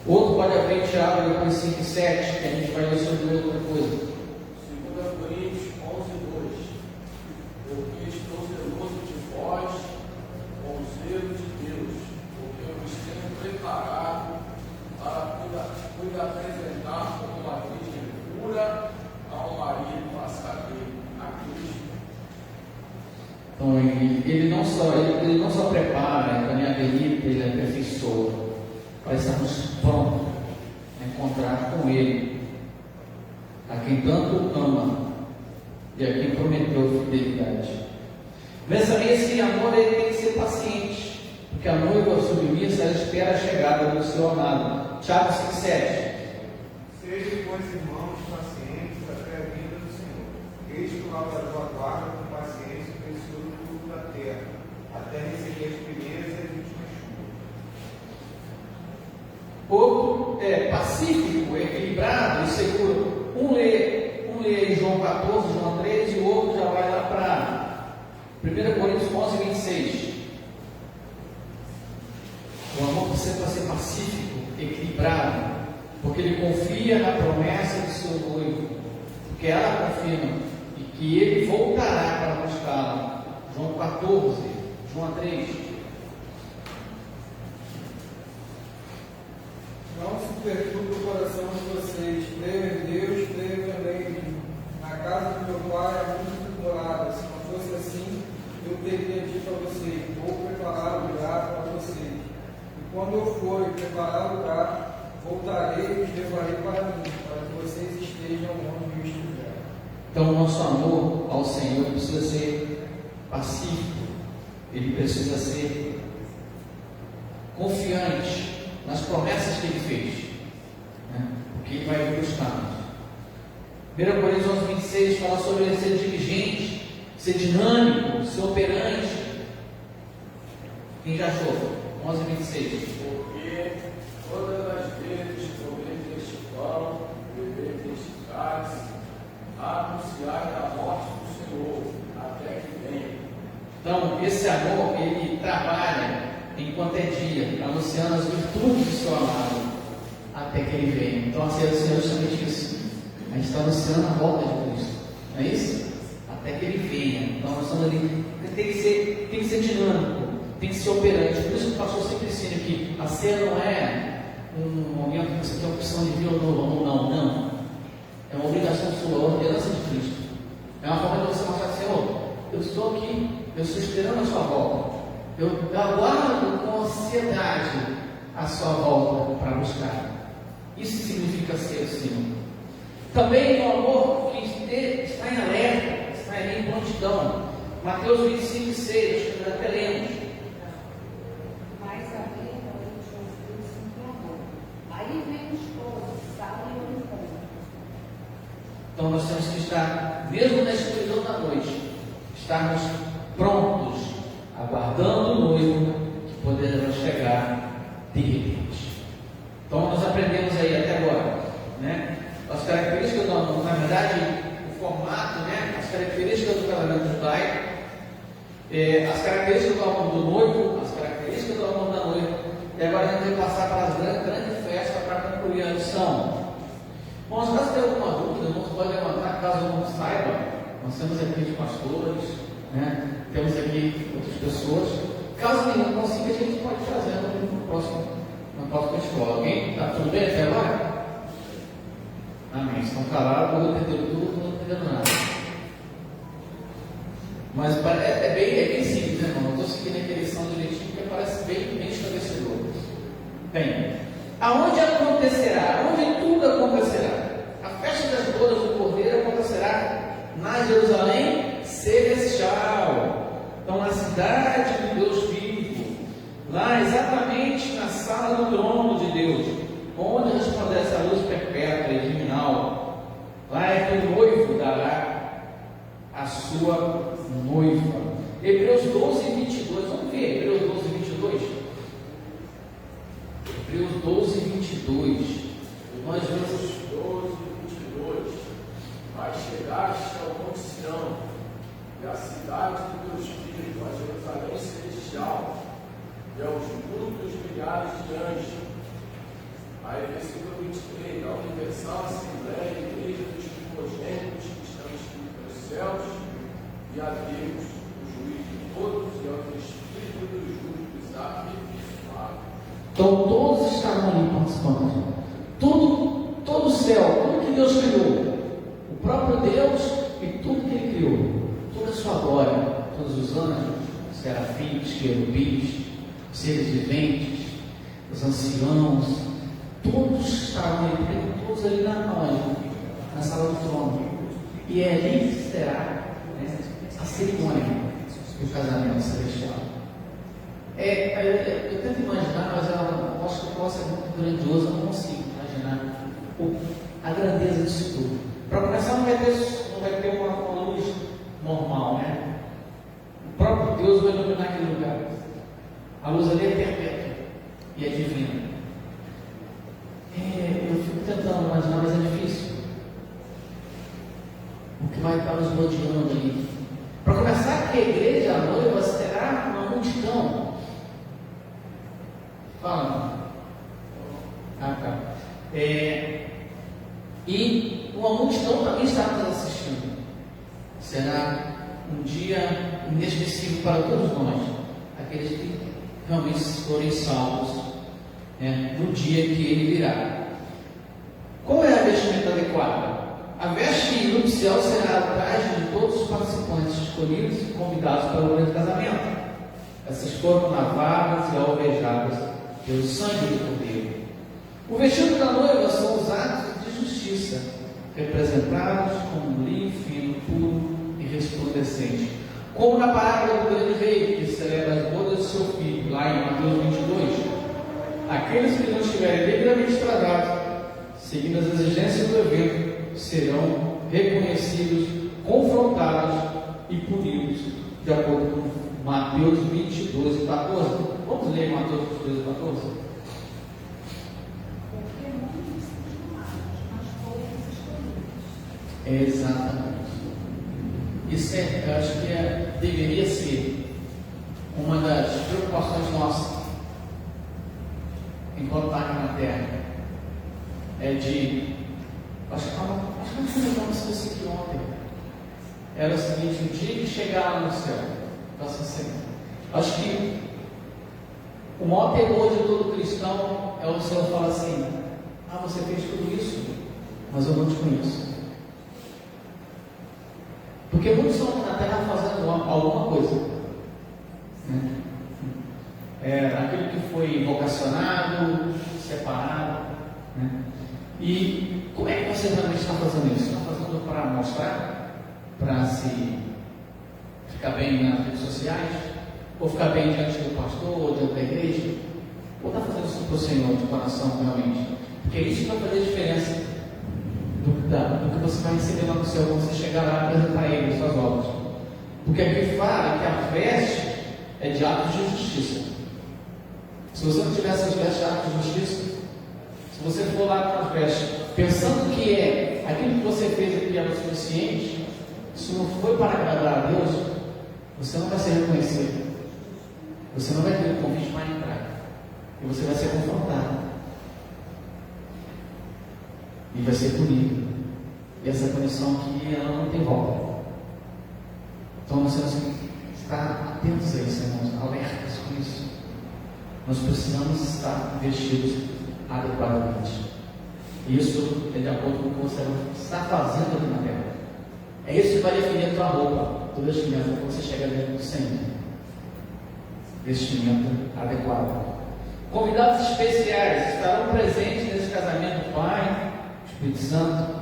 Outro pode abrir Tiago, depois 5 e 7, que a gente vai ler sobre outra coisa. 2 Coríntios 11:2. Porque estou zeloso de vós com o zelo de Deus, porque eu vos tenho preparado para cuidar apresentar como uma virgem pura ao marido passageiro, a Cristo. Então, ele não só prepara, ele também habilita, ele aperfeiçoa, para estarmos prontos a encontrar com Ele, a quem tanto ama e a quem prometeu fidelidade. Mas também esse amor ele tem que ser paciente, porque a noiva submissa ela espera a chegada do seu amado. Tiago 5,7. Sejam, pois, irmãos, pacientes até a vinda do Senhor. Eis que o lavrador aguarda com paciência o precioso fruto da terra, até receber as primeiras e as últimas chuvas. Outro é pacífico, equilibrado e seguro. Um lê João 14, João 13, e o outro já vai lá para 1 Coríntios 11:26. O amor precisa para ser pacífico, equilibrado, porque ele confia na promessa de seu noivo, porque ela confirma e que ele voltará para buscá-la. João 14, João 3. Não se perturbe o coração de vocês. Creio em Deus, creio também em mim. Na casa do meu pai há muitas moradas. Se não fosse assim, eu teria dito a vocês: vou preparar lugar para vocês. E quando eu for e preparar lugar, voltarei e os levarei para mim, para que vocês estejam onde eu estiver. Então, o nosso amor ao Senhor precisa ser pacífico, ele precisa ser confiante nas promessas que ele fez, né? Porque ele vai buscar. 1 Coríntios 11:26 fala sobre ele ser diligente, ser dinâmico, ser operante. Quem já achou? 11:26. Porque todas as vezes que comer deste pão, beber deste cálice, anunciar a morte do Senhor, até que venha. Então, esse amor, ele trabalha enquanto é dia, anunciando as virtudes do seu amado, até que ele venha. Então, a ceia do Senhor é justamente isso. A gente está anunciando a volta de Cristo, não é isso? Até que ele venha. Então, nós estamos ali. Tem que ser dinâmico, tem que ser operante. Por isso que o pastor sempre ensina que a ceia não é um momento que você tem a opção de vir ou não. É uma obrigação sua, a ordenança de Cristo. É uma forma de você mostrar, Senhor, eu estou aqui, eu estou esperando a sua volta. Eu aguardo com ansiedade a sua volta para buscar. Isso significa ser o Senhor. Também o amor que está em alerta, está em prontidão. Mateus 25:6, acho que até lemos. Mais a ver, amor. Aí vem o esposo, sábado e domingo. Então nós temos que estar, mesmo na escuridão da noite, estarmos prontos, aguardando o noivo que poderá chegar de repente. Então nós aprendemos aí até agora, né? As características do amor, na verdade, o formato, né? As características do casamento judaico, as características do amor do noivo, as características do amor da noiva. E agora a gente vai passar para as grandes festas para concluir a lição. Bom, caso tenha alguma dúvida, não pode levantar, caso não saiba. Nós temos aqui os pastores, né? Temos aqui outras pessoas. Caso nenhum consiga, a gente pode trazer na próxima escola. Alguém? Está tudo bem até agora? Amém. Estão calados, eu entendeu tudo, não entendendo nada. Mas é bem simples, né, irmão? Não estou seguindo aquela lição direitinho, porque parece bem estabelecedor. Bem, aonde acontecerá? Onde tudo acontecerá? A festa das bodas do Cordeiro acontecerá na Jerusalém Celestial. Então, na cidade do Deus vivo, lá exatamente na sala do trono de Deus, onde resplandece a luz perpétua e divinal. Lá é que o noivo dará a sua noiva. Hebreus 12:22. Vamos ver Hebreus 12:22. Hebreus 12:22. Nós vemos 12:22. Mas chegaste ao Monte Sião, e a cidade do teu espírito, a Jerusalém celestial, e aos muitos milhares de anjos. Aí, versículo 23, a universal Assembleia, a Igreja dos primogênitos que estão escritos nos céus, e a Deus, o juiz de todos, e ao Espírito dos justos aperfeiçoado. Então todos estavam ali participando. Todo o céu, tudo que Deus criou, o próprio Deus e tudo que Ele criou, toda a sua glória, todos os anjos, serafins, querubins, seres viventes, os anciãos, todos estavam ali, todos ali na sala do trono. E ali será, né, a cerimônia do casamento celestial. Eu tento imaginar, mas eu acho que o troço é muito grandioso, eu não consigo imaginar a grandeza disso tudo. Para começar, não vai ter uma luz normal, né? O próprio Deus vai iluminar aquele lugar. A luz ali é perpétua e é divina. Eu fico tentando imaginar, mas é difícil. O que vai estar nos rodeando ali. Para começar, que a igreja, a noiva, será uma multidão. Fala. Tá. E uma multidão também está nos assistindo. Será um dia inesquecível para todos nós, aqueles que realmente forem salvos, né, no dia que Ele virá. Qual é a vestimenta adequada? A veste nupcial será a traje de todos os participantes escolhidos e convidados para o grande casamento. Essas foram lavadas e alvejadas pelo sangue do Cordeiro. O vestido da noiva são os atos de justiça, representados como um linho fino, puro e resplandecente. Como na parábola do grande rei, que celebra as bodas de seu filho, lá em Mateus 22. Aqueles que não estiverem devidamente tratados, seguindo as exigências do evento, serão reconhecidos, confrontados e punidos, de acordo com Mateus 22 e 14. Vamos ler Mateus 22 e 14? Porque muitos são chamados, mas poucos escolhidos. Exatamente. Isso eu acho que deveria ser uma das preocupações nossas enquanto está aqui na Terra. Acho que não foi legal isso aqui ontem. Era o seguinte: o dia que chegar lá no céu, acho que o maior temor de todo cristão é o Senhor falar assim: você fez tudo isso, mas eu não te conheço. Porque muitos estão na Terra fazendo alguma coisa, né? Aquilo que foi vocacionado, separado, né? E como é que você realmente está fazendo isso? Está fazendo para mostrar? Para se ficar bem nas redes sociais? Ou ficar bem diante do pastor ou diante da igreja? Ou está fazendo isso para o Senhor de coração realmente? Porque isso vai fazer diferença do que você vai receber lá no céu quando você chegar lá e apresentar a Ele as suas obras. Porque aqui fala que a veste é de atos de justiça. Se você não tiver essas vestes de atos de justiça, se você for lá com as vestes pensando que aquilo que você fez aqui era o suficiente, se não foi para agradar a Deus, você não vai ser reconhecido. Você não vai ter o convite para entrar. E você vai ser confrontado. E vai ser punido. E essa punição aqui, ela não tem volta. Então nós temos que estar atentos a isso, irmãos, alertas com isso. Nós precisamos estar vestidos adequadamente. Isso é de acordo com o que você está fazendo aqui na terra. É isso que vai definir a tua roupa, tua vestimenta, quando você chega dentro do Senhor. Vestimenta adequada. Convidados especiais estarão presentes nesse casamento do Pai, Espírito Santo,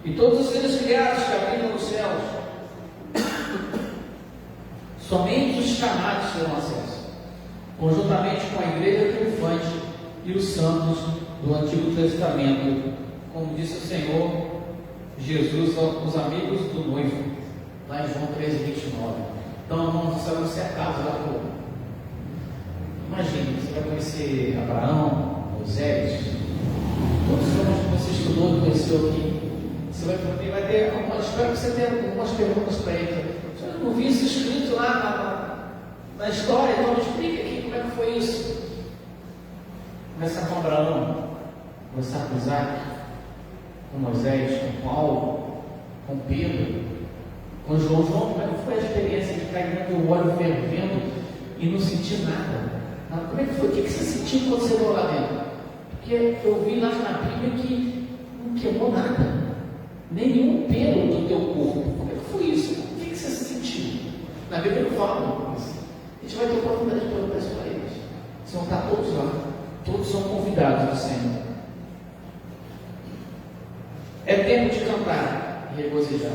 e todos os seres criados que habitam nos céus. Somente os chamados terão acesso, conjuntamente com a igreja triunfante e os santos do Antigo Testamento, como disse o Senhor Jesus aos amigos do noivo, lá em João 13:29. Então, irmãos, nós seremos cercados lá por. Imagine, você vai conhecer Abraão, Moisés, todos os homens que você estudou, conheceu aqui. Você vai ter, espero que você tenha algumas perguntas para ele. Eu não vi isso escrito lá na história, então me explica aqui como é é que foi isso? Conversar com Abraão, conversar com Isaac, com Moisés, com Paulo, com Pedro, com João. Como é que foi a experiência de cair no óleo fervendo e não sentir nada? Como é que foi? O que você sentiu quando você entrou lá dentro? Porque eu vi lá na Bíblia que não queimou nada, nenhum pelo do teu corpo. Como é que foi isso? O que você sentiu? Na Bíblia não fala isso. A gente vai ter oportunidade de perguntar isso para eles. Vocês vão estar todos lá. Todos são convidados do Senhor. É tempo de cantar e regozijar.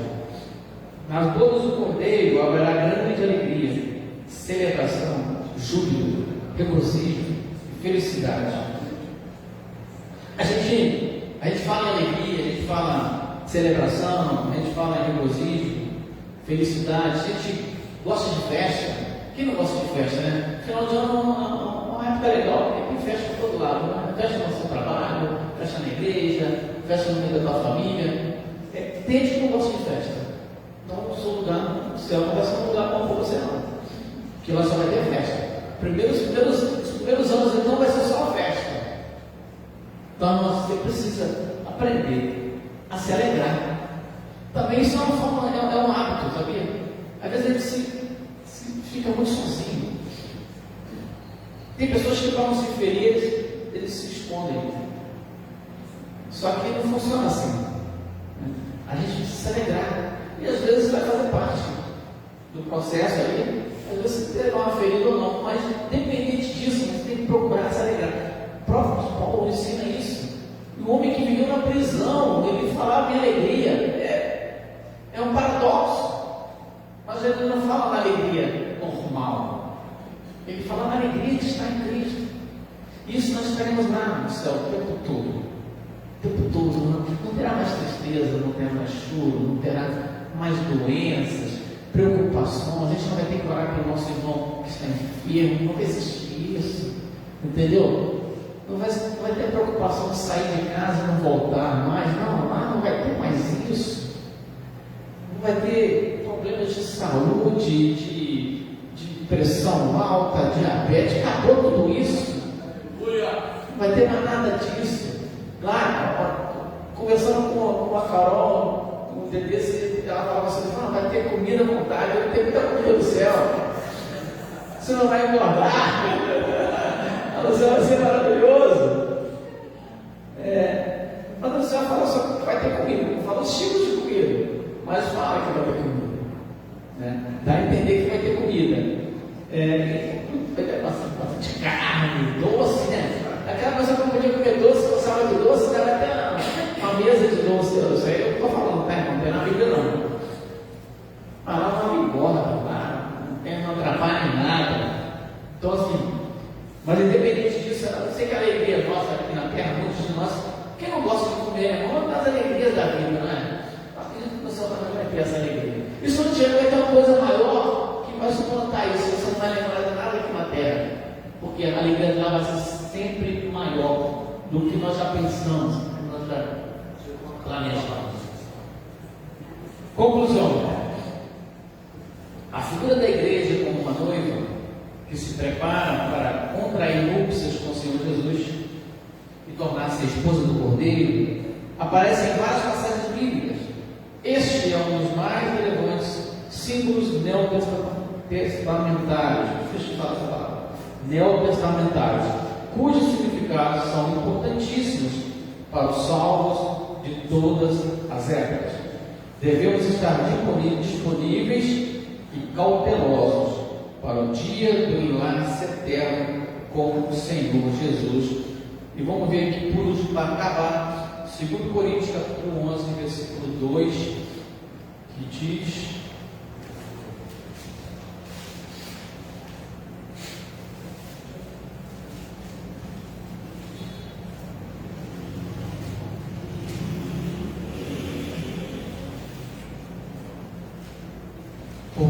Nas bodas do Cordeiro haverá grande alegria, celebração, júbilo, regozijo e felicidade. A gente fala em alegria, a gente fala em celebração, a gente fala em regozijo, felicidade. A gente gosta de festa. Quem não gosta de festa, né? Final de ano é uma época legal, porque tem festa por todo lado, né? Festa no seu trabalho, festa na igreja, festa no meio da tua família. Tem gente que não gosta de festa. Então, no seu lugar, o céu não vai ser um lugar bom para você, não. Porque lá só vai ter festa. Os primeiros anos, então, vai ser só uma festa. Então, você precisa aprender a se alegrar. Também isso é uma forma, é um hábito, sabia? Às vezes a gente fica muito sozinho. Tem pessoas que, para não se ferir, eles se escondem. Só que não funciona assim. A gente precisa se alegrar. E às vezes vai fazer parte do processo aí. Às vezes você terá uma ferida ou não, mas independente disso, você tem que procurar se alegrar. O próprio Paulo ensina isso. O homem que viveu na prisão, ele falava em alegria. É um paradoxo. Mas ele não fala na alegria normal. Ele fala na alegria de estar em Cristo. Isso nós estaremos lá no céu o tempo todo. O tempo todo. Não terá mais tristeza, não terá mais choro, não terá mais doenças, preocupações. A gente não vai ter que orar pelo nosso irmão que está enfermo. Não vai existir isso. Entendeu? Não vai ter preocupação de sair de casa e não voltar mais. Não, lá não vai ter mais isso. Não vai ter problemas de saúde, de pressão alta, diabetes. Acabou tudo isso. Não vai ter mais nada disso. Lá, conversando com a Carol, com o Dedê, ela falava assim: não, vai ter comida à vontade, vai ter muita comida do céu. Você não vai engordar. O céu vai ser maravilhoso. Mas o céu fala só que vai ter comida, não fala os tipos de comida, mas fala que vai ter comida. Dá a entender que vai ter comida. Vai ter bastante carne, doce, né? Aquela pessoa que não podia comer doce, gostava de doce, ela vai ter uma mesa de doce. Isso aí eu estou falando, tá? Não tem na Bíblia não. Mas lá não engorda, não atrapalha em nada. Então assim, mas independente disso, eu sei que a alegria nossa aqui na terra, muitos de nós, quem não gosta de comer, é uma das alegrias da vida, não é? Eu acredito que o Senhor também vai ter essa alegria. Isso não tinha, vai ter uma coisa maior que vai suplantar isso. Você não vai lembrar de nada aqui na terra, porque a alegria de lá vai ser sempre maior do que nós já pensamos, do que nós já planejamos. Conclusão: a figura da igreja como uma noiva que se prepara para contrair núpcias com o Senhor Jesus e tornar-se a esposa do Cordeiro, aparece em várias passagens bíblicas. Este é um dos mais relevantes símbolos neotestamentários, neotestamentários, cujos significados são importantíssimos para os salvos de todas as épocas. Devemos estar disponíveis e cautelosos para o dia do enlace eterno com o Senhor Jesus. E vamos ver aqui por último, para acabar, 2 Coríntios capítulo 11, versículo 2, que diz: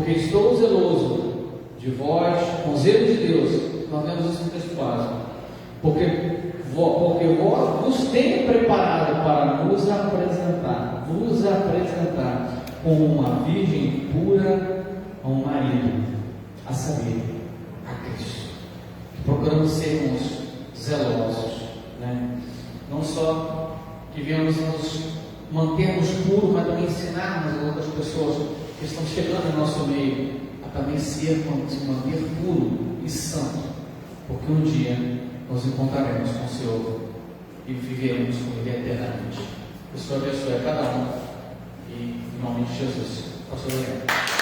porque estou zeloso de vós, com zelo de Deus. Nós temos isso no texto básico. Porque vós nos tem preparado para nos apresentar como uma virgem pura a um marido, a saber, a Cristo. procurando sermos zelosos, né? Não só que venhamos nos mantermos puros, mas também ensinarmos as outras pessoas que estão chegando no nosso meio a também se manter puro e santo, porque um dia nos encontraremos com o Senhor e viveremos com Ele eternamente. Que o Senhor abençoe a cada um e em nome de Jesus. Pastor Leandro.